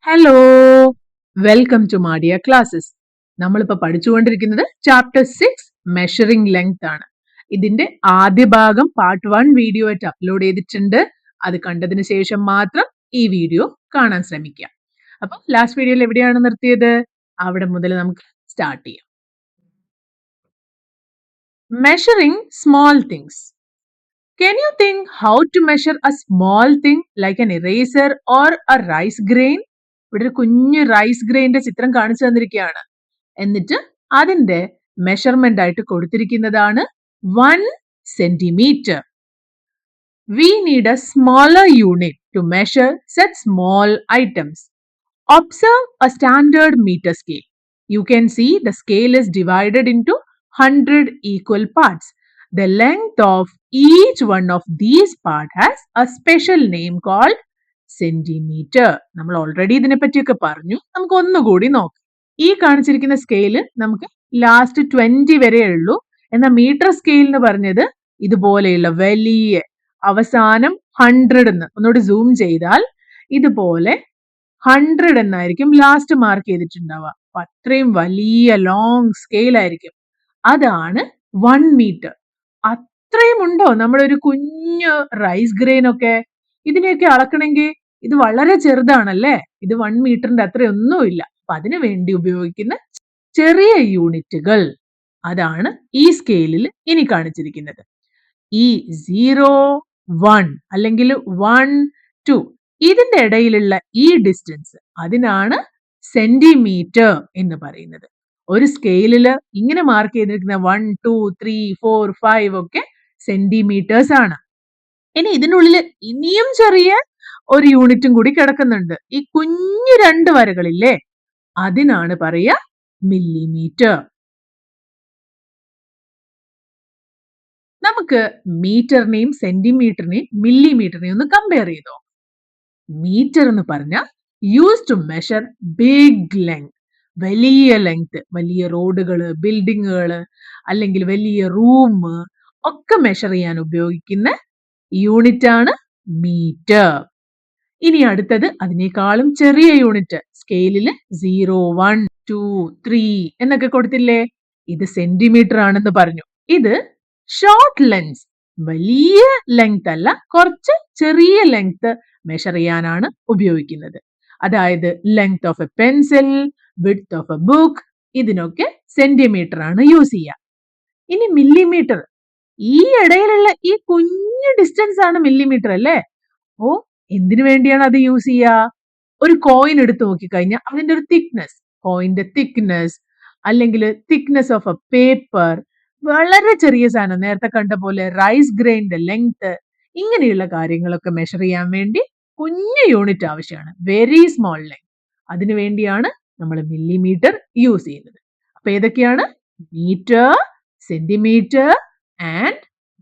Hello, welcome to മാഡിയ classes. നമ്മളിപ്പോൾ പഠിച്ചുകൊണ്ടിരിക്കുന്നത് ചാപ്റ്റർ 6 മെഷറിംഗ് ലെങ്ത് ആണ്. ഇതിന്റെ ആദ്യ ഭാഗം പാർട്ട് 1 വീഡിയോ ആയിട്ട് അപ്ലോഡ് ചെയ്തിട്ടുണ്ട്. അത് കണ്ടതിന് ശേഷം മാത്രം ഈ വീഡിയോ കാണാൻ ശ്രമിക്കുക. അപ്പോൾ ലാസ്റ്റ് വീഡിയോയിൽ എവിടെയാണ് നിർത്തിയത്? അവിടെ മുതൽ നമുക്ക് സ്റ്റാർട്ട് ചെയ്യാം. Measuring small things. Can you think how to measure a small thing like an eraser or a rice grain? ഇവിടെ ഒരു കുഞ്ഞു റൈസ് ഗ്രെയിന്റെ ചിത്രം കാണിച്ചു തന്നിരിക്കുകയാണ്. എന്നിട്ട് അതിന്റെ മെഷർമെന്റ് ആയിട്ട് കൊടുത്തിരിക്കുന്നതാണ് 1 centimeter. We need a smaller unit to measure such small items. Observe a standard meter scale. You can see the scale is divided into 100 equal parts. The length of each one of these parts has a special name called centimeter. നമ്മൾ already ഇതിനെ പറ്റിയൊക്കെ പറഞ്ഞു. നമുക്ക് ഒന്നുകൂടി നോക്കാം. ഈ കാണിച്ചിരിക്കുന്ന scale നമുക്ക് ലാസ്റ്റ് 20 വരെ ഉള്ളൂ. എന്നാൽ മീറ്റർ സ്കെയിൽ എന്ന് പറഞ്ഞത് ഇതുപോലെയുള്ള വലിയ അവസാനം 100 എന്ന് ഒന്നുകൂടി സൂം ചെയ്താൽ ഇതുപോലെ 100 എന്നായിരിക്കും ലാസ്റ്റ് മാർക്ക് ചെയ്തിട്ടുണ്ടാവുക. അപ്പൊ അത്രയും വലിയ ലോങ് സ്കെയിൽ ആയിരിക്കും. അതാണ് 1 മീറ്റർ. അത്രയും ഉണ്ടോ നമ്മുടെ ഒരു കുഞ്ഞു റൈസ് ഗ്രെയിൻ ഒക്കെ? ഇതിനെയൊക്കെ അളക്കണമെങ്കിൽ ഇത് വളരെ ചെറുതാണല്ലേ. ഇത് 1 മീറ്ററിന്റെ അത്രയൊന്നുമില്ല. അപ്പൊ അതിനു വേണ്ടി ഉപയോഗിക്കുന്ന ചെറിയ യൂണിറ്റുകൾ അതാണ് ഈ സ്കെയിലിൽ ഇനി കാണിച്ചിരിക്കുന്നത്. ഈ 0, 1 അല്ലെങ്കിൽ 1, 2 ഇതിന്റെ ഇടയിലുള്ള ഈ ഡിസ്റ്റൻസ് അതിനാണ് സെന്റിമീറ്റർ എന്ന് പറയുന്നത്. ഒരു സ്കെയിലില് ഇങ്ങനെ മാർക്ക് ചെയ്തിരിക്കുന്ന 1, 2, 3, 4, 5 ഒക്കെ സെന്റിമീറ്റേഴ്സ് ആണ്. ഇനി ഇതിനുള്ളിൽ ഇനിയും ചെറിയ ഒരു യൂണിറ്റും കൂടി കിടക്കുന്നുണ്ട്. ഈ കുഞ്ഞു 2 വരകളില്ലേ, അതിനാണ് പറയുക മില്ലിമീറ്റർ. നമുക്ക് മീറ്ററിനെയും സെന്റിമീറ്ററിനെയും മില്ലിമീറ്ററിനെയും ഒന്ന് കമ്പയർ ചെയ്തോ. മീറ്റർ എന്ന് പറഞ്ഞാൽ used to measure big length, വലിയ ലെങ്ത്, വലിയ റോഡുകള്, ബിൽഡിങ്ങുകള് അല്ലെങ്കിൽ വലിയ റൂം ഒക്കെ മെഷർ ചെയ്യാൻ ഉപയോഗിക്കുന്ന യൂണിറ്റ് ആണ് മീറ്റർ. ഇനി അടുത്തത് അതിനേക്കാളും ചെറിയ യൂണിറ്റ് സ്കെയിലില് 0, 1, 2, 3 എന്നൊക്കെ കൊടുത്തില്ലേ, ഇത് സെന്റിമീറ്റർ ആണെന്ന് പറഞ്ഞു. ഇത് ഷോർട്ട് ലെങ്ത്, വലിയ ലെങ്ത് അല്ല, കുറച്ച് ചെറിയ ലെങ്ത് മെഷർ ചെയ്യാനാണ് ഉപയോഗിക്കുന്നത്. അതായത് length of A pencil, width of A book, ഇതിനൊക്കെ സെന്റിമീറ്റർ ആണ് യൂസ് ചെയ്യുക. ഇനി മില്ലിമീറ്റർ, ഈ ഇടയിലുള്ള ഈ കുഞ്ഞു ഡിസ്റ്റൻസ് ആണ് മില്ലിമീറ്റർ അല്ലേ. അപ്പോ എന്തിനു വേണ്ടിയാണ് അത് യൂസ് ചെയ്യുക? ഒരു കോയിൻ എടുത്ത് നോക്കിക്കഴിഞ്ഞാൽ അതിന്റെ ഒരു തിക്നെസ്, കോയിന്റെ തിക്നെസ് അല്ലെങ്കിൽ തിക്നെസ് ഓഫ് എ പേപ്പർ, വളരെ ചെറിയ സാധനം നേരത്തെ കണ്ട പോലെ റൈസ് ഗ്രെയിന്റെ ലെങ്ത്, ഇങ്ങനെയുള്ള കാര്യങ്ങളൊക്കെ മെഷർ ചെയ്യാൻ വേണ്ടി കുഞ്ഞു യൂണിറ്റ് ആവശ്യമാണ്, വെരി സ്മോൾ ലെങ്ത്. അതിനു വേണ്ടിയാണ് നമ്മൾ മില്ലിമീറ്റർ യൂസ് ചെയ്യുന്നത്. അപ്പൊ ഏതൊക്കെയാണ്? Meter, centimeter and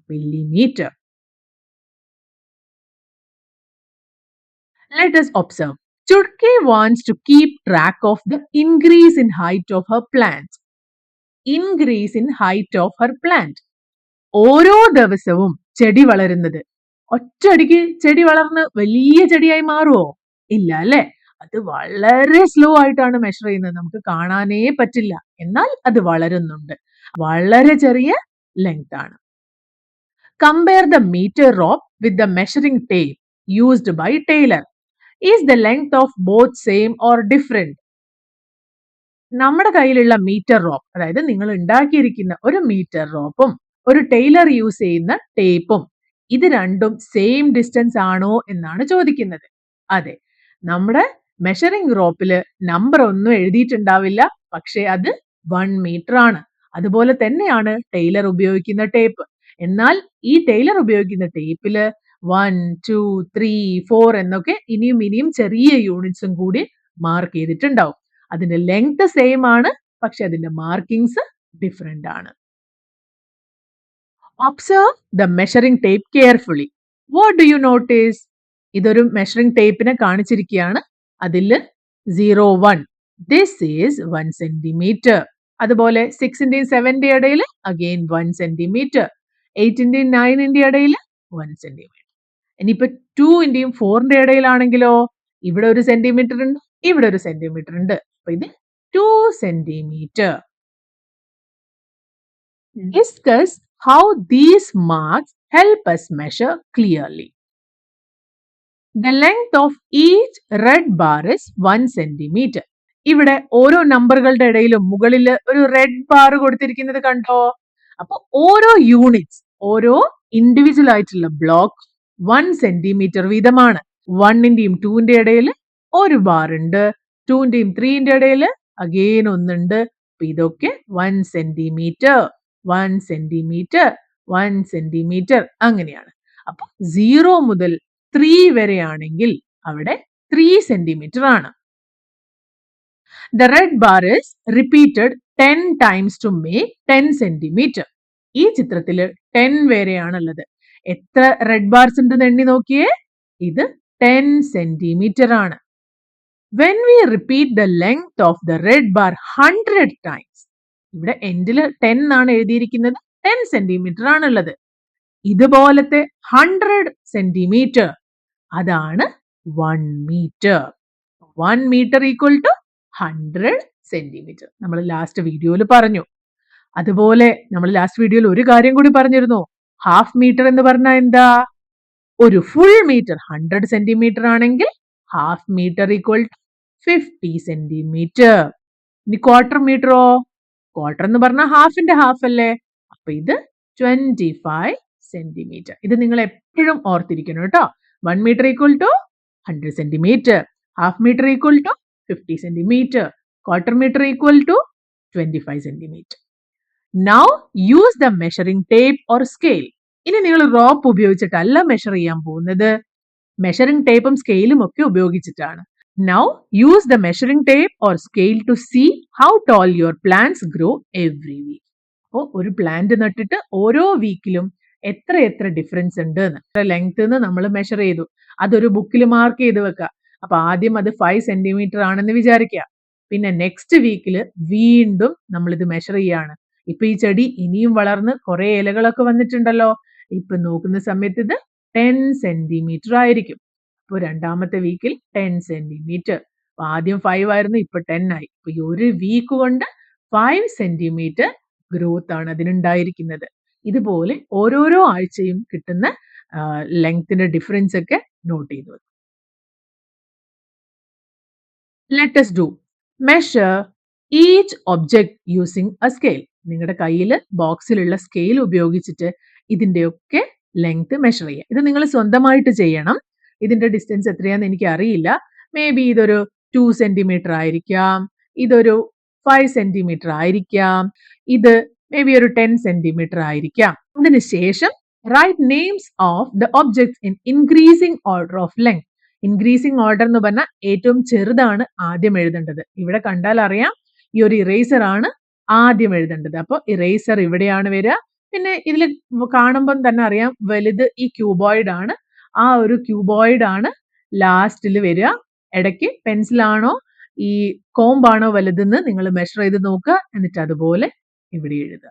millimeter. Let us observe. Chutki wants to keep track of the increase in height of her plant. Increase in height of her plant. ഓരോ ദിവസവും ചെടി വളരുന്നത്. ഒറ്റയടിക്ക് ചെടി വളർന്ന് വലിയ ചെടിയായി മാറുമോ? ഇല്ല അല്ലെ. അത് വളരെ സ്ലോ ആയിട്ടാണ് മെഷർ ചെയ്യുന്നത്. നമുക്ക് കാണാനേ പറ്റില്ല. എന്നാൽ അത് വളരുന്നുണ്ട്. വളരെ ചെറിയ ലെങ്ത് ആണ്. Compare the meter rope with the measuring tape used by tailor. Is the length of both same or different? നമ്മുടെ കയ്യിലുള്ള മീറ്റർ റോപ്പ്, അതായത് നിങ്ങൾ ഉണ്ടാക്കിയിരിക്കുന്ന ഒരു മീറ്റർ റോപ്പും ഒരു ടൈലർ യൂസ് ചെയ്യുന്ന ടേപ്പും, ഇത് രണ്ടും സെയിം ഡിസ്റ്റൻസ് ആണോ എന്നാണ് ചോദിക്കുന്നത്. അതെ, നമ്മുടെ മെഷറിംഗ് റോപ്പില് നമ്പർ ഒന്നും എഴുതിയിട്ടുണ്ടാവില്ല, പക്ഷെ അത് 1 മീറ്റർ ആണ്. അതുപോലെ തന്നെയാണ് ടൈലർ ഉപയോഗിക്കുന്ന ടേപ്പ്. എന്നാൽ ഈ ടൈലർ ഉപയോഗിക്കുന്ന ടേപ്പില് 1, 2, 3, 4 എന്നൊക്കെ ഇനിയും ചെറിയ യൂണിറ്റ്സും കൂടി മാർക്ക് ചെയ്തിട്ടുണ്ടാവും. അതിന്റെ ലെങ്ത് സെയിം ആണ്, പക്ഷെ അതിന്റെ മാർക്കിങ്സ് ഡിഫറെന്റ് ആണ്. Observe the measuring tape carefully. What do you notice? ഇതൊരു മെഷറിംഗ് ടേപ്പിനെ കാണിച്ചിരിക്കുകയാണ്. അതില് 0, 1, ദിസ് ഈസ് 1 സെന്റിമീറ്റർ. അതുപോലെ 6ന്റെയും 7ന്റെയും ഇടയിൽ അഗെയിൻ 1 സെന്റിമീറ്റർ. 8ന്റെയും 9ന്റെയും ഇടയിൽ 1 സെന്റിമീറ്റർ. ഇനിയിപ്പോ 2ന്റെയും 4ന്റെയും ഇടയിലാണെങ്കിലോ ഇവിടെ 1 സെന്റിമീറ്റർ ഉണ്ട്, ഇവിടെ ഒരു സെന്റിമീറ്റർ ഉണ്ട്. അപ്പൊ ഇത് 2 centimetre. Discuss how these marks help us measure clearly. The length of each red bar is 1 centimeter. ഇവിടെ ഓരോ നമ്പറുകളുടെ ഇടയിലും മുകളിൽ ഒരു റെഡ് ബാർ കൊടുത്തിരിക്കുന്നത് കണ്ടോ? അപ്പൊ ഓരോ യൂണിറ്റ്സ്, ഓരോ ഇൻഡിവിജ്വൽ ആയിട്ടുള്ള ബ്ലോക്ക് 1 സെന്റിമീറ്റർ വീതമാണ്. 1ന്റെയും 2ന്റെ ഇടയിൽ ഒരു ബാർ ഉണ്ട്, 2ന്റെയും 3ന്റെ ഇടയിൽ അഗെയിൻ ഒന്നുണ്ട്. അപ്പൊ ഇതൊക്കെ 1 സെന്റിമീറ്റർ, 1 സെന്റിമീറ്റർ, 1 സെന്റിമീറ്റർ അങ്ങനെയാണ്. അപ്പൊ 0 മുതൽ 3 വരെയാണെങ്കിൽ അവിടെ 3 സെന്റിമീറ്റർ ആണ്. The red bar is repeated 10 times to make 10 centimeter. ഈ ചിത്രത്തില് 10 വരെയാണുള്ളത്. എത്ര റെഡ് ബാർസ് ഉണ്ടെന്ന് എണ്ണി നോക്കിയേ. ഇത് 10 സെന്റിമീറ്റർ ആണ്. When we repeat the length of the red bar 100 times, ഇവിടെ എൻഡില് 10 ആണ് എഴുതിയിരിക്കുന്നത്, 10 സെന്റിമീറ്റർ ആണുള്ളത്. ഇതുപോലത്തെ 100 സെന്റിമീറ്റർ, അതാണ് 1 meter. 1 meter equal to 100 centimeter. നമ്മൾ ലാസ്റ്റ് വീഡിയോയിൽ പറഞ്ഞു. അതുപോലെ നമ്മൾ ലാസ്റ്റ് വീഡിയോയിൽ ഒരു കാര്യം കൂടി പറഞ്ഞിരുന്നു. ഹാഫ് മീറ്റർ എന്ന് പറഞ്ഞാൽ എന്താ? ഒരു ഫുൾ മീറ്റർ 100 സെന്റിമീറ്റർ ആണെങ്കിൽ half meter equal to 50 centimeter. ഇനി ക്വാർട്ടർ മീറ്ററോ? ക്വാർട്ടർ എന്ന് പറഞ്ഞാൽ ഹാഫിന്റെ ഹാഫ് അല്ലേ? അപ്പൊ ഇത് 25 സെന്റിമീറ്റർ. ഇത് നിങ്ങൾ എപ്പോഴും ഓർത്തിരിക്കണം കേട്ടോ. 1 meter equal to 100 centimeter, half meter equal to 50 centimeter, quarter meter equal to 25 centimeter. Now use the measuring tape or scale. ഇനി നിങ്ങൾ റോപ്പ് ഉപയോഗിച്ചിട്ടല്ല മെഷർ ചെയ്യാൻ പോകുന്നത്, മെഷറിംഗ് ടേപ്പും സ്കെയിലും ഒക്കെ ഉപയോഗിച്ചിട്ടാണ്. Now use the measuring tape or scale to see how tall your plants grow every week. അപ്പോൾ ഒരു plant നട്ടിട്ട് ഓരോ വീക്കിലും എത്ര ഡിഫറൻസ് ഉണ്ട് എന്ന്, ലെങ്ത് നമ്മൾ മെഷർ ചെയ്തു, അതൊരു ബുക്കിൽ മാർക്ക് ചെയ്ത് വെക്കുക. അപ്പൊ ആദ്യം അത് 5 സെന്റിമീറ്റർ ആണെന്ന് വിചാരിക്കുക. പിന്നെ നെക്സ്റ്റ് വീക്കിൽ വീണ്ടും നമ്മൾ ഇത് മെഷർ ചെയ്യാണ്. ഇപ്പൊ ഈ ചെടി ഇനിയും വളർന്ന് കുറെ ഇലകളൊക്കെ വന്നിട്ടുണ്ടല്ലോ. ഇപ്പൊ നോക്കുന്ന സമയത്ത് ഇത് 10 സെന്റിമീറ്റർ ആയിരിക്കും. അപ്പൊ രണ്ടാമത്തെ വീക്കിൽ 10 സെന്റിമീറ്റർ. അപ്പൊ ആദ്യം 5 ആയിരുന്നു, ഇപ്പൊ 10 ആയി. അപ്പൊ ഈ ഒരു വീക്ക് കൊണ്ട് 5 സെന്റിമീറ്റർ ഗ്രോത്ത് ആണ് അതിനുണ്ടായിരിക്കുന്നത്. ഇതുപോലെ ഓരോരോ ആഴ്ചയും കിട്ടുന്ന ലെങ്ത്തിന്റെ ഡിഫറൻസ് ഒക്കെ നോട്ട് ചെയ്തു വെക്കും. Let us do. Measure each object using a scale. നിങ്ങളുടെ കയ്യിൽ ബോക്സിലുള്ള സ്കെയിൽ ഉപയോഗിച്ചിട്ട് ഇതിന്റെയൊക്കെ ലെങ്ത് മെഷർ ചെയ്യുക. ഇത് നിങ്ങൾ സ്വന്തമായിട്ട് ചെയ്യണം. ഇതിന്റെ ഡിസ്റ്റൻസ് എത്രയാണെന്ന് എനിക്ക് അറിയില്ല. മേ ബി ഇതൊരു 2 സെന്റിമീറ്റർ ആയിരിക്കാം, ഇതൊരു 5 സെന്റിമീറ്റർ ആയിരിക്കാം, ഇത് മേ ബി ഒരു 10 സെന്റിമീറ്റർ ആയിരിക്കാം. അതിനുശേഷം write names of the objects in increasing order of length. Increasing order എന്ന് പറഞ്ഞാൽ ഏറ്റവും ചെറുതാണ് ആദ്യം എഴുതേണ്ടത്. ഇവിടെ കണ്ടാൽ അറിയാം ഈ ഒരു ഇറേസർ ആണ് ആദ്യം എഴുതേണ്ടത്. അപ്പോൾ ഇറേസർ ഇവിടെയാണ് വരിക. പിന്നെ ഇതിൽ കാണുമ്പോൾ തന്നെ അറിയാം വലുത് ഈ ക്യൂബോയിഡ് ആണ്. ആ ഒരു ക്യൂബോയിഡ് ആണ് ലാസ്റ്റിൽ വരിക. ഇടയ്ക്ക് പെൻസിലാണോ ഈ കോമ്പാണോ വലുതെന്ന് നിങ്ങൾ മെഷർ ചെയ്ത് നോക്കുക. എന്നിട്ട് അതുപോലെ ഇവിടെ എഴുതുക.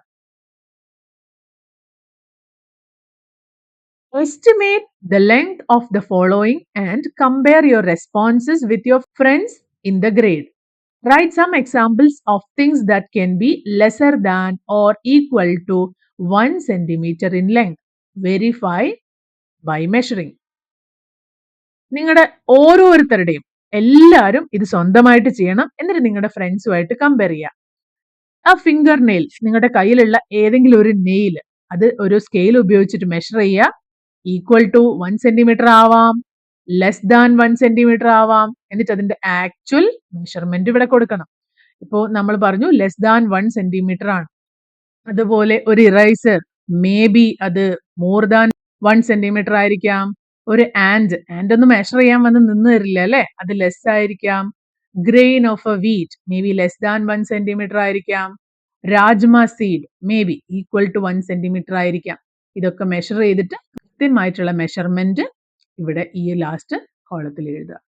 Estimate the length of the following and compare your responses with your friends in the grade. Write some examples of things that can be lesser than or equal to 1 centimeter in length. Verify by measuring. നിങ്ങളുടെ ഓരോരുത്തരുടെയും എല്ലാവരും ഇത് സ്വന്തമായിട്ട് ചെയ്യണം. എന്നിട്ട് നിങ്ങളുടെ ഫ്രണ്ട്സുമായിട്ട് compare ചെയ്യുക. ആ ഫിംഗർ നെയിൽസ്, നിങ്ങളുടെ കയ്യിലുള്ള ഏതെങ്കിലും ഒരു നെയിൽ, അത് ഒരു സ്കെയിൽ ഉപയോഗിച്ചിട്ട് മെഷർ ചെയ്യുക. ഈക്വൽ ടു 1 സെന്റിമീറ്റർ ആവാം, ലെസ് ദാൻ 1 സെന്റിമീറ്റർ ആവാം. എന്നിട്ട് അതിന്റെ ആക്ച്വൽ മെഷർമെന്റ് ഇവിടെ കൊടുക്കണം. ഇപ്പോൾ നമ്മൾ പറഞ്ഞു ലെസ് ദാൻ 1 സെന്റിമീറ്റർ ആണ്. അതുപോലെ ഒരു ഇറൈസർ മേ ബി അത് മോർ ദാൻ 1 സെന്റിമീറ്റർ ആയിരിക്കാം. ഒരു ആൻഡ് ഒന്നും മെഷർ ചെയ്യാൻ വന്ന് നിന്ന് തരില്ല അല്ലെ, അത് ലെസ് ആയിരിക്കാം. Grain of a wheat may be less than 1 centimetre ആയിരിക്കാം. Rajma seed may be equal to 1 centimetre ആയിരിക്കാം. ഇതൊക്കെ മെഷർ ചെയ്തിട്ട് കൃത്യമായിട്ടുള്ള മെഷർമെന്റ് ഇവിടെ ഈ ലാസ്റ്റ് കോളത്തിൽ എഴുതുക.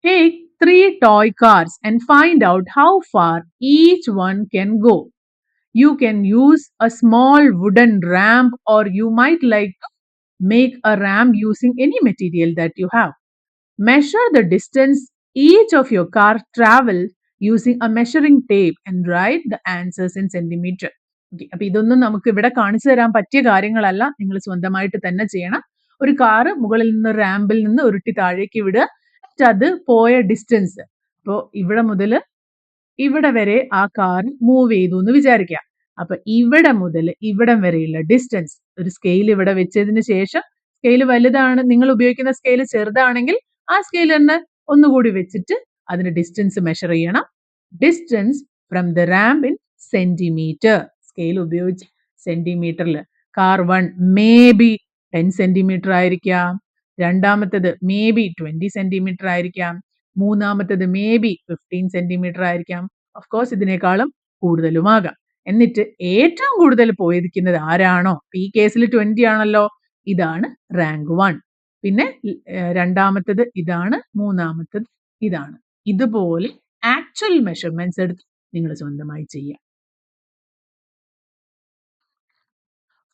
Take 3 toy cars and find out how far each one can go. You can use a small wooden ramp, or you might like to make a ramp using any material that you have. Measure the distance each of your car travel using a measuring tape and write the answers in centimeter. Okay, അപ്പൊ ഇതൊന്നും നമുക്ക് ഇവിടെ കാണിച്ചു തരാൻ പറ്റിയ കാര്യങ്ങളല്ല. നിങ്ങൾ സ്വന്തമായിട്ട് തന്നെ ചെയ്യണം. ഒരു കാറ് മുകളിൽ നിന്ന് റാമ്പിൽ നിന്ന് ഉരുട്ടി താഴേക്ക് വിടുക. അത് പോയ ഡിസ്റ്റൻസ്, അപ്പോൾ ഇവിടെ മുതൽ ഇവിടെ വരെ ആ കാർ മൂവ് ചെയ്തു എന്ന് വിചാരിക്കുക. അപ്പൊ ഇവിടെ മുതൽ ഇവിടം വരെയുള്ള ഡിസ്റ്റൻസ് ഒരു സ്കെയിൽ ഇവിടെ വെച്ചതിന് ശേഷം, സ്കെയിൽ വലുതാണ്, നിങ്ങൾ ഉപയോഗിക്കുന്ന സ്കെയിൽ ചെറുതാണെങ്കിൽ ആ സ്കെയിൽ തന്നെ ഒന്നുകൂടി വെച്ചിട്ട് അതിന്റെ ഡിസ്റ്റൻസ് മെഷർ ചെയ്യണം. Distance from the ramp in centimetre, scale ഉപയോഗിച്ച് സെന്റിമീറ്ററിൽ. കാർ 1 മേ ബി 10 സെന്റിമീറ്റർ ആയിരിക്കാം, രണ്ടാമത്തേത് മേ ബി 20 സെന്റിമീറ്റർ ആയിരിക്കാം, മൂന്നാമത്തേത് മേ ബി 15 സെന്റിമീറ്റർ ആയിരിക്കാം, ഓഫ് കോഴ്സ് ഇതിനേക്കാളും കൂടുതലുമാകാം. എന്നിട്ട് ഏറ്റവും കൂടുതൽ പോയിരിക്കുന്നത് ആരാണോ, ഈ കേസിൽ 20 ആണല്ലോ, ഇതാണ് റാങ്ക് 1. പിന്നെ രണ്ടാമത്തേത് ഇതാണ്, മൂന്നാമത്തേത് ഇതാണ്. ഇതുപോലെ ആക്ച്വൽ മെഷർമെന്റ്സ് എടുത്ത് നിങ്ങൾ സ്വന്തമായി ചെയ്യാം.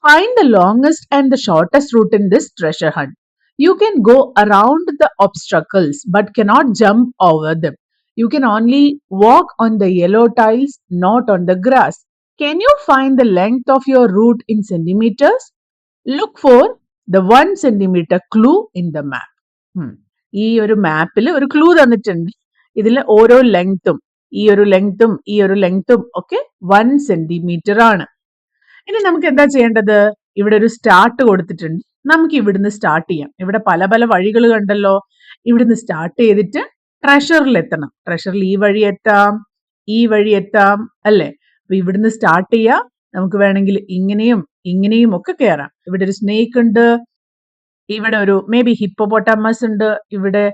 Find the longest and the shortest route in this treasure hunt. You can go around the obstacles but cannot jump over them. You can only walk on the yellow tiles, not on the grass. Can you find the length of your route in centimeters? Look for the 1 centimeter clue in the map. ഈ ഒരു മാപ്പിൽ ഒരു clue തന്നിട്ടുണ്ട്. ഇതിൽ ഓരോ ലെങ്ത്തും, ഈ ഒരു ലെങ്ത്തും ഒക്കെ 1 സെന്റിമീറ്റർ ആണ്. ഇനി നമുക്ക് എന്താ ചെയ്യേണ്ടത്? ഇവിടെ ഒരു സ്റ്റാർട്ട് കൊടുത്തിട്ടുണ്ട്. നമുക്ക് ഇവിടുന്ന് സ്റ്റാർട്ട് ചെയ്യാം. ഇവിടെ പല പല വഴികൾ കണ്ടല്ലോ. ഇവിടുന്ന് സ്റ്റാർട്ട് ചെയ്തിട്ട് ട്രഷറിൽ എത്തണം. ട്രഷറിൽ ഈ വഴി എത്താം അല്ലേ? അപ്പൊ ഇവിടുന്ന് സ്റ്റാർട്ട് ചെയ്യാം. നമുക്ക് വേണമെങ്കിൽ ഇങ്ങനെയും ഒക്കെ കയറാം. ഇവിടെ ഒരു സ്നേക്ക് ഉണ്ട്, ഇവിടെ ഒരു മേ ബി ഹിപ്പോപ്പൊട്ടാമസ് ഉണ്ട്, ഇവിടെ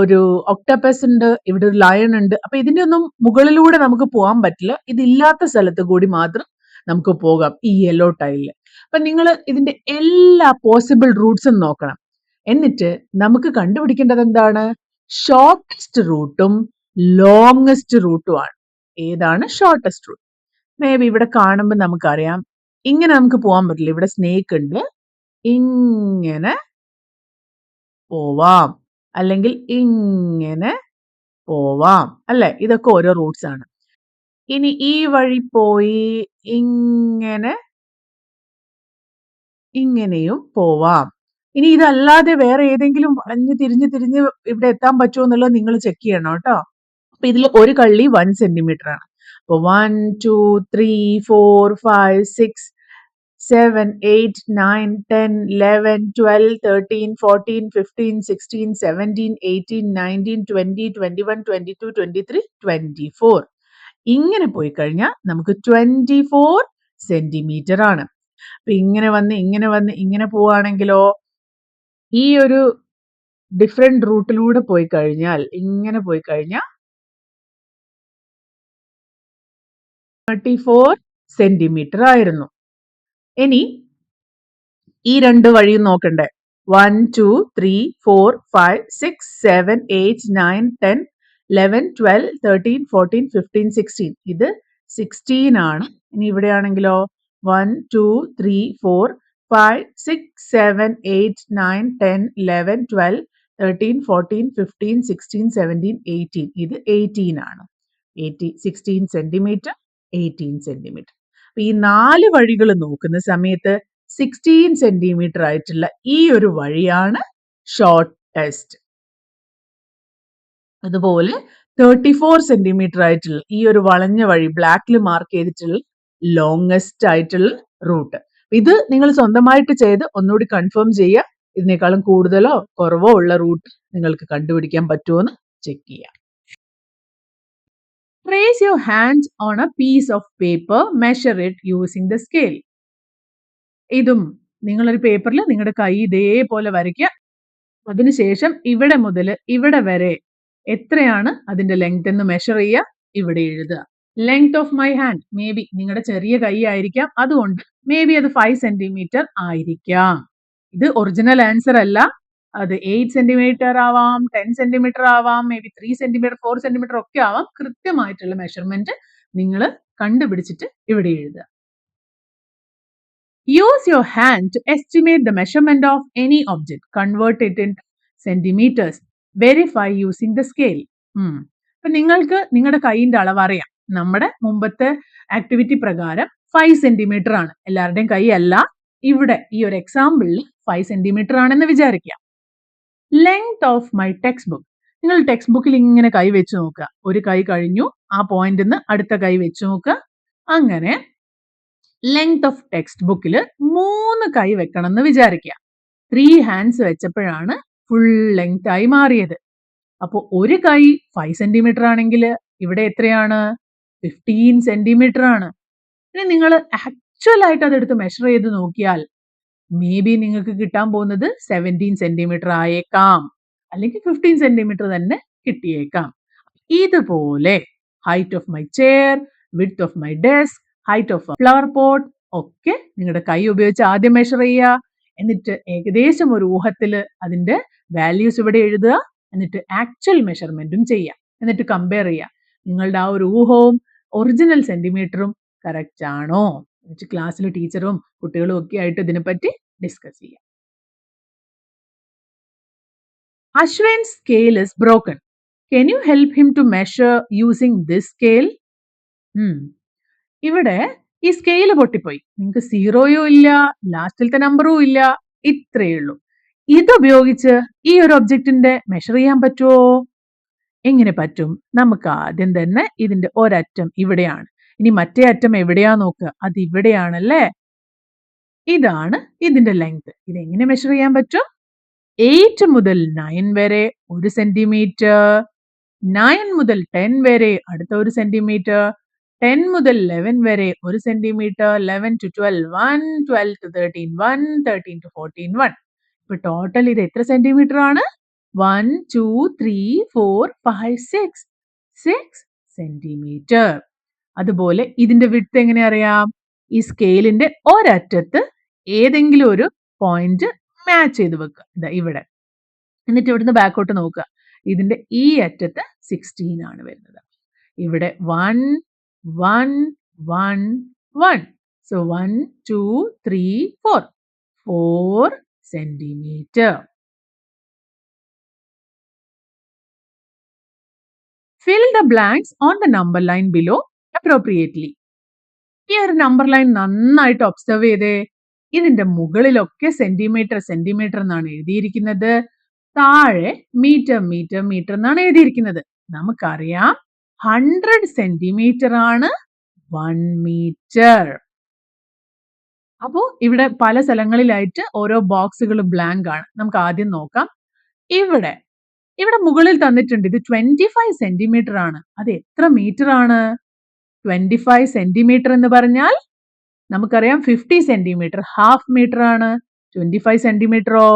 ഒരു ഒക്ടോപ്പസ് ഉണ്ട്, ഇവിടെ ഒരു ലയൺ ഉണ്ട്. അപ്പൊ ഇതിന്റെ ഒന്നും മുകളിലൂടെ നമുക്ക് പോകാൻ പറ്റില്ല. ഇതില്ലാത്ത സ്ഥലത്ത് കൂടി മാത്രം നമുക്ക് പോകാം ഈ യെല്ലോ ടൈലില്. അപ്പൊ നിങ്ങൾ ഇതിന്റെ എല്ലാ പോസിബിൾ റൂട്ട്സും നോക്കണം. എന്നിട്ട് നമുക്ക് കണ്ടുപിടിക്കേണ്ടത് എന്താണ്? ഷോർട്ടസ്റ്റ് റൂട്ടും ലോങ്സ്റ്റ് റൂട്ടും ആണ്. ഏതാണ് ഷോർട്ടസ്റ്റ് റൂട്ട്? മേ ബി ഇവിടെ കാണുമ്പോൾ നമുക്കറിയാം, ഇങ്ങനെ നമുക്ക് പോകാൻ പറ്റില്ല. ഇവിടെ സ്നേക്ക് ഉണ്ട്, ഇങ്ങനെ പോവാം, അല്ലെങ്കിൽ ഇങ്ങനെ പോവാം അല്ലെ? ഇതൊക്കെ ഓരോ റൂട്ട്സ് ആണ്. ഇനി ഈ വഴി പോയി ഇങ്ങനെയും പോവാം. ഇനി ഇതല്ലാതെ വേറെ ഏതെങ്കിലും വളഞ്ഞ് തിരിഞ്ഞ് ഇവിടെ എത്താൻ പറ്റുമോ എന്നുള്ളത് നിങ്ങൾ ചെക്ക് ചെയ്യണം കേട്ടോ. അപ്പൊ ഇതിൽ ഒരു കള്ളി 1 സെന്റിമീറ്റർ ആണ്. അപ്പൊ 1, 2, 3, 4, 5, 6, 7, 8, 9, 10, 11, 12, 13, 14, 15, 16, 17, 18, 19, 20, 21, 22, 23, 24. ഇങ്ങനെ പോയി കഴിഞ്ഞാൽ നമുക്ക് 24 സെന്റിമീറ്റർ ആണ്. അപ്പൊ ഇങ്ങനെ പോവാണെങ്കിലോ, ഈ ഒരു ഡിഫറെന്റ് റൂട്ടിലൂടെ പോയി കഴിഞ്ഞാൽ 34 സെന്റിമീറ്റർ ആയിരുന്നു. ഇനി ഈ രണ്ട് വഴിയും നോക്കണ്ടേ? 1, 2, 3, 4, 5, 6, 7, 8, 9, 10, 11, 12, 13, 14, 15, 16. ഇത് 16 ആണ്. ഇനി ഇവിടെയാണെങ്കിലോ 1, 2, 3, 4, 5, 6, 7, 8, 9, 10, 11, 12, 13, 14, 15, 16, 17, 18. ഇത് 18 ആണ്. 16 സെന്റിമീറ്റർ, 18 സെന്റിമീറ്റർ. അപ്പൊ ഈ 4 വഴികൾ നോക്കുന്ന സമയത്ത് 16 സെന്റിമീറ്റർ ആയിട്ടുള്ള ഈ ഒരു വഴിയാണ് ഷോർട്ടസ്റ്റ്. അതുപോലെ 34 സെന്റിമീറ്റർ ആയിട്ടുള്ള ഈ ഒരു വളഞ്ഞ വഴി ബ്ലാക്കിൽ മാർക്ക് ചെയ്തിട്ടുള്ള ലോങ്സ്റ്റ് ആയിട്ടുള്ള റൂട്ട്. ഇത് നിങ്ങൾ സ്വന്തമായിട്ട് ചെയ്ത് ഒന്നുകൂടി കൺഫേം ചെയ്യുക. ഇതിനേക്കാളും കൂടുതലോ കുറവോ ഉള്ള റൂട്ട് നിങ്ങൾക്ക് കണ്ടുപിടിക്കാൻ പറ്റുമോ എന്ന് ചെക്ക് ചെയ്യാം. Place your hands on a piece of paper, measure it using the scale. ഇതും നിങ്ങളൊരു പേപ്പറിൽ നിങ്ങളുടെ കൈ ഇതേപോലെ വരയ്ക്കുക. അതിനുശേഷം ഇവിടെ മുതൽ ഇവിടെ വരെ എത്രയാണ് അതിന്റെ ലെങ്ത് എന്ന് മെഷർ ചെയ്യുക, ഇവിടെ എഴുതുക. Length of my hand, may be നിങ്ങളുടെ ചെറിയ കൈ ആയിരിക്കാം, അതുകൊണ്ട് മേ ബി അത് 5 സെന്റിമീറ്റർ ആയിരിക്കാം. ഇത് ഒറിജിനൽ ആൻസർ അല്ല. അത് 8 സെന്റിമീറ്റർ ആവാം, 10 സെന്റിമീറ്റർ ആവാം, മേ ബി 3 സെന്റിമീറ്റർ, 4 സെന്റിമീറ്റർ ഒക്കെ ആവാം. കൃത്യമായിട്ടുള്ള മെഷർമെന്റ് നിങ്ങൾ കണ്ടുപിടിച്ചിട്ട് ഇവിടെ എഴുതുക. Use your hand to estimate the measurement of any object. Convert it into centimeters. Verify using the scale. അപ്പൊ നിങ്ങൾക്ക് നിങ്ങളുടെ കൈയിന്റെ അളവ് അറിയാം. നമ്മുടെ മുമ്പത്തെ ആക്ടിവിറ്റി പ്രകാരം 5 സെന്റിമീറ്റർ ആണ്. എല്ലാവരുടെയും കൈ അല്ല, ഇവിടെ ഈ ഒരു എക്സാമ്പിളിൽ 5 സെന്റിമീറ്റർ ആണെന്ന് വിചാരിക്കാം. Length of my text book. നിങ്ങൾ ടെക്സ്റ്റ് ബുക്കിൽ ഇങ്ങനെ കൈ വെച്ച് നോക്കുക. ഒരു കൈ കഴിഞ്ഞു, ആ പോയിന്റിൽ നിന്ന് അടുത്ത കൈ വെച്ച് നോക്കുക. അങ്ങനെ ലെങ്ത് ഓഫ് ടെക്സ്റ്റ് ബുക്കിൽ 3 കൈ വെക്കണം എന്ന് വിചാരിക്കുക. 3 ഹാൻഡ്സ് വെച്ചപ്പോഴാണ് ഫുൾ ലെങ്ത് ആയി മാറിയത്. അപ്പോൾ ഒരു കൈ 5 സെന്റിമീറ്റർ ആണെങ്കിൽ ഇവിടെ എത്രയാണ്? 15 സെന്റിമീറ്റർ ആണ്. ഇനി നിങ്ങൾ ആക്ച്വൽ ആയിട്ട് അതെടുത്ത് മെഷർ ചെയ്ത് നോക്കിയാൽ മേ ബി നിങ്ങൾക്ക് കിട്ടാൻ പോകുന്നത് 17 സെന്റിമീറ്റർ ആയേക്കാം, അല്ലെങ്കിൽ 15 സെന്റിമീറ്റർ തന്നെ കിട്ടിയേക്കാം. ഇതുപോലെ height of my chair, width of my desk, height of flower pot ഒക്കെ നിങ്ങളുടെ കൈ ഉപയോഗിച്ച് ആദ്യം മെഷർ ചെയ്യുക. എന്നിട്ട് ഏകദേശം ഒരു ഊഹത്തിൽ അതിന്റെ വാല്യൂസ് ഇവിടെ എഴുതുക. എന്നിട്ട് ആക്ച്വൽ മെഷർമെന്റും ചെയ്യാം. എന്നിട്ട് കമ്പയർ ചെയ്യുക. നിങ്ങളുടെ ആ ഒരു ഊഹവും ഒറിജിനൽ സെന്റിമീറ്ററും കറക്റ്റ് ആണോ? എന്നിട്ട് ക്ലാസ്സിൽ ടീച്ചറും കുട്ടികളും ഒക്കെ ആയിട്ട് ഇതിനെപ്പറ്റി ഡിസ്കസ് ചെയ്യാം. Ashwin's scale is broken. Can you help him to measure using this scale? ഇവിടെ ഈ സ്കെയിൽ പൊട്ടിപ്പോയി. നിങ്ങൾക്ക് സീറോയോ ഇല്ല, ലാസ്റ്റിലത്തെ നമ്പറും ഇല്ല, ഇത്രയേ ഉള്ളൂ. ഇതുപയോഗിച്ച് ഈ ഒരു ഒബ്ജക്റ്റിന്റെ മെഷർ ചെയ്യാൻ പറ്റുമോ? എങ്ങനെ പറ്റും? നമുക്ക് ആദ്യം തന്നെ ഇതിന്റെ ഒരറ്റം ഇവിടെയാണ്. ഇനി മറ്റേ അറ്റം എവിടെയാ നോക്കുക. അത് ഇവിടെയാണല്ലേ. ഇതാണ് ഇതിന്റെ ലെങ്ത്. ഇതെങ്ങനെ മെഷർ ചെയ്യാൻ പറ്റും? 8 മുതൽ 9 വരെ 1 സെന്റിമീറ്റർ, 9 മുതൽ 10 വരെ അടുത്ത 1 സെന്റിമീറ്റർ, 10 മുതൽ 11 വരെ 1 സെന്റിമീറ്റർ, 11 to 12 1, 12 to 13 1, 13 to 14 1. ഇപ്പൊ ടോട്ടൽ ഇത് എത്ര സെന്റിമീറ്റർ ആണ്? 1, 2, 3, 4, 5, 6 സെന്റിമീറ്റർ. അതുപോലെ ഇതിന്റെ വിഡ്ത്ത് എങ്ങനെ അറിയാം? ഈ സ്കെയിലിന്റെ ഒരറ്റത്ത് ഏതെങ്കിലും ഒരു പോയിന്റ് മാച്ച് ചെയ്ത് വെക്കുക. ഇതാ ഇവിടെ. എന്നിട്ട് ഇവിടുന്ന് ബാക്കോട്ട് നോക്കുക. ഇതിന്റെ ഈ അറ്റത്ത് 16 ആണ് വരുന്നത്. ഇവിടെ 1, 1, 1, 1. So 1, 2, 3, 4 centimetre. Fill the blanks on the number line below appropriately. ഈ ഒരു നമ്പർ ലൈൻ നന്നായിട്ട് ഒബ്സർവ് ചെയ്തേ. ഇതിന്റെ മുകളിലൊക്കെ സെന്റിമീറ്റർ എന്നാണ് എഴുതിയിരിക്കുന്നത്. താഴെ മീറ്റർ എന്നാണ് എഴുതിയിരിക്കുന്നത്. നമുക്കറിയാം 100 സെന്റിമീറ്റർ ആണ് 1 മീറ്റർ. അപ്പോ ഇവിടെ പല സ്ഥലങ്ങളിലായിട്ട് ഓരോ ബോക്സുകൾ ബ്ലാങ്ക് ആണ്. നമുക്ക് ആദ്യം നോക്കാം. ഇവിടെ മുകളിൽ തന്നിട്ടുണ്ട് ഇത് 25 സെന്റിമീറ്റർ ആണ്. അത് എത്ര മീറ്റർ ആണ്? 25 സെന്റിമീറ്റർ എന്ന് പറഞ്ഞാൽ നമുക്കറിയാം 50 സെന്റിമീറ്റർ ഹാഫ് മീറ്റർ ആണ്. 25 സെന്റിമീറ്ററോ?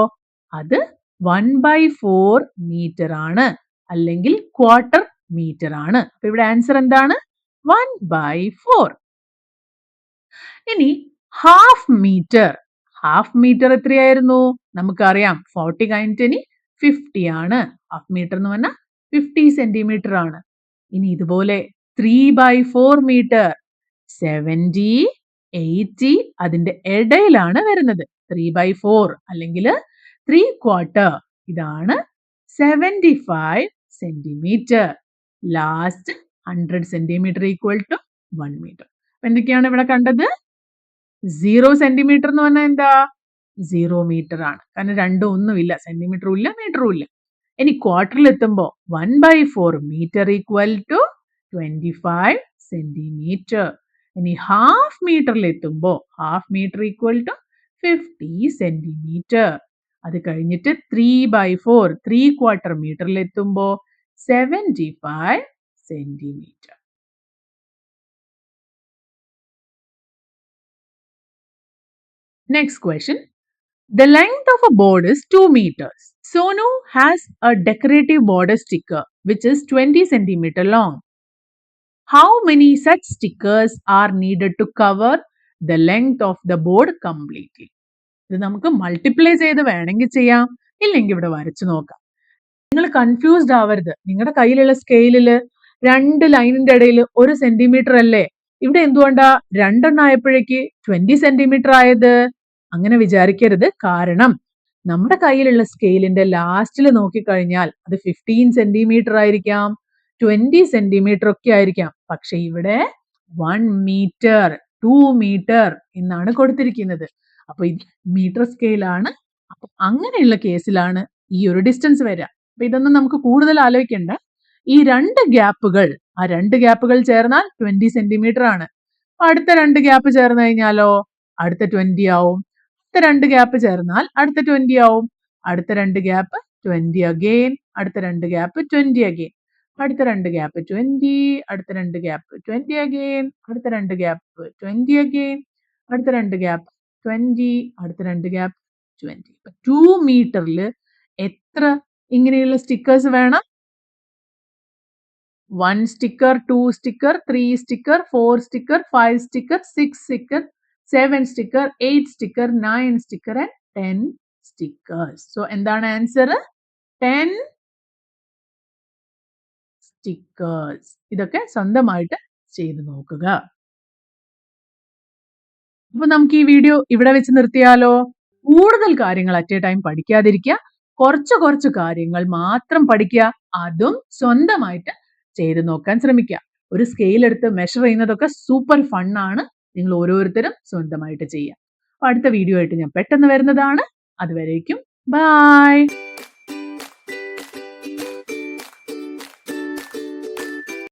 അത് 1/4 മീറ്റർ ആണ്, അല്ലെങ്കിൽ ക്വാർട്ടർ മീറ്റർ ആണ്. അപ്പൊ ഇവിടെ ആൻസർ എന്താണ്? 1/4. ഇനി ഹാഫ് മീറ്റർ എത്രയായിരുന്നു? നമുക്കറിയാം 40 കഴിഞ്ഞിട്ട് ഇനി 50 ആണ്. ഹാഫ് മീറ്റർ എന്ന് പറഞ്ഞാൽ 50 സെന്റിമീറ്റർ ആണ്. ഇനി ഇതുപോലെ 3/4 മീറ്റർ 70, 80 അതിന്റെ ഇടയിലാണ് വരുന്നത്. 3/4 അല്ലെങ്കിൽ 3/4 ഇതാണ് 75 centimeter. Last 100 centimeter equal to 1 meter. എന്തൊക്കെയാണ് ഇവിടെ കണ്ടത്? 0 സെന്റിമീറ്റർ എന്ന് പറഞ്ഞാൽ എന്താ? 0 മീറ്റർ ആണ്. കാരണം രണ്ടും ഒന്നുമില്ല, സെന്റിമീറ്ററും ഇല്ല മീറ്ററും ഇല്ല. ഇനി ക്വാർട്ടറിൽ എത്തുമ്പോൾ 1/4 മീറ്റർ ഈക്വൽ ടു 25 സെന്റിമീറ്റർ. ഇനി ഹാഫ് മീറ്ററിൽ എത്തുമ്പോൾ ഹാഫ് മീറ്റർ ഈക്വൽ ടു 50 സെന്റിമീറ്റർ. അത് കഴിഞ്ഞിട്ട് 3/4 3/4 മീറ്ററിൽ എത്തുമ്പോൾ 75 centimeter. Next question. The length of a board is 2 meters. Sonu has a decorative border sticker which is 20 centimeter long. How many such stickers are needed to cover the length of the board completely? ഇത് നമുക്ക് multiply ചെയ്ത് വേണമെങ്കിൽ ചെയ്യാം, ഇല്ലെങ്കിൽ ഇവിടെ വരച്ചു നോക്കാം. നിങ്ങൾ കൺഫ്യൂസ്ഡ് ആവരുത്. നിങ്ങളുടെ കയ്യിലുള്ള സ്കെയിലില് 2 ലൈനിന്റെ ഇടയിൽ 1 സെന്റിമീറ്റർ അല്ലേ? ഇവിടെ എന്തുകൊണ്ടാ 2 ആയപ്പോഴേക്ക് 20 സെന്റിമീറ്റർ ആയത്? അങ്ങനെ വിചാരിക്കരുത്. കാരണം നമ്മുടെ കയ്യിലുള്ള സ്കെയിലിന്റെ ലാസ്റ്റിൽ നോക്കിക്കഴിഞ്ഞാൽ അത് 15 സെന്റിമീറ്റർ ആയിരിക്കാം, 20 സെന്റിമീറ്റർ ഒക്കെ ആയിരിക്കാം. പക്ഷെ ഇവിടെ 1 മീറ്റർ, 2 മീറ്റർ എന്നാണ് കൊടുത്തിരിക്കുന്നത്. അപ്പൊ ഇത് മീറ്റർ സ്കെയിലാണ്. അപ്പൊ അങ്ങനെയുള്ള കേസിലാണ് ഈ ഒരു ഡിസ്റ്റൻസ് വരിക. അപ്പൊ ഇതൊന്നും നമുക്ക് കൂടുതൽ ആലോചിക്കണ്ട. ഈ ആ രണ്ട് ഗ്യാപ്പുകൾ ചേർന്നാൽ 20 സെന്റിമീറ്റർ ആണ്. അടുത്ത രണ്ട് ഗ്യാപ്പ് ചേർന്ന് കഴിഞ്ഞാലോ അടുത്ത 20 ആവും. അടുത്ത രണ്ട് ഗ്യാപ്പ് ചേർന്നാൽ അടുത്ത 20 ആവും. അടുത്ത രണ്ട് ഗ്യാപ്പ് 20 അഗെയിൻ, അടുത്ത രണ്ട് ഗ്യാപ്പ് 20 അഗെയിൻ, അടുത്ത രണ്ട് ഗ്യാപ്പ് 20, അടുത്ത രണ്ട് ഗ്യാപ്പ് 20 അഗെയിൻ, അടുത്ത രണ്ട് ഗ്യാപ്പ് 20 അഗെയിൻ, അടുത്ത രണ്ട് ഗ്യാപ്പ് 20, അടുത്ത രണ്ട് ഗ്യാപ്പ് 20. 2 മീറ്ററിൽ എത്ര ഇങ്ങനെയുള്ള സ്റ്റിക്കേഴ്സ് വേണം? 1 sticker, 2 sticker, 3 sticker, 4 sticker, 5 sticker, 6 sticker, 7 sticker, 8 sticker, 9 sticker and 10 stickers. So എന്താണ് ആൻസർ? 10 stickers. ഇതൊക്കെ സ്വന്തമായിട്ട് ചെയ്തു നോക്കുക. അപ്പൊ നമുക്ക് ഈ വീഡിയോ ഇവിടെ വെച്ച് നിർത്തിയാലോ? കൂടുതൽ കാര്യങ്ങൾ അറ്റ് എ ടൈം പഠിക്കാതിരിക്കുക. കുറച്ച് കാര്യങ്ങൾ മാത്രം പഠിക്കുക. അതും സ്വന്തമായിട്ട് ചെയ്ത് നോക്കാൻ ശ്രമിക്കുക. ഒരു സ്കെയിൽ എടുത്ത് മെഷർ ചെയ്യുന്നതൊക്കെ സൂപ്പർ ഫണ്ണാണ്. നിങ്ങൾ ഓരോരുത്തരും സ്വന്തമായിട്ട് ചെയ്യുക. അപ്പൊ അടുത്ത വീഡിയോ ആയിട്ട് ഞാൻ പെട്ടെന്ന് വരുന്നതാണ്. അതുവരേക്കും ബൈ.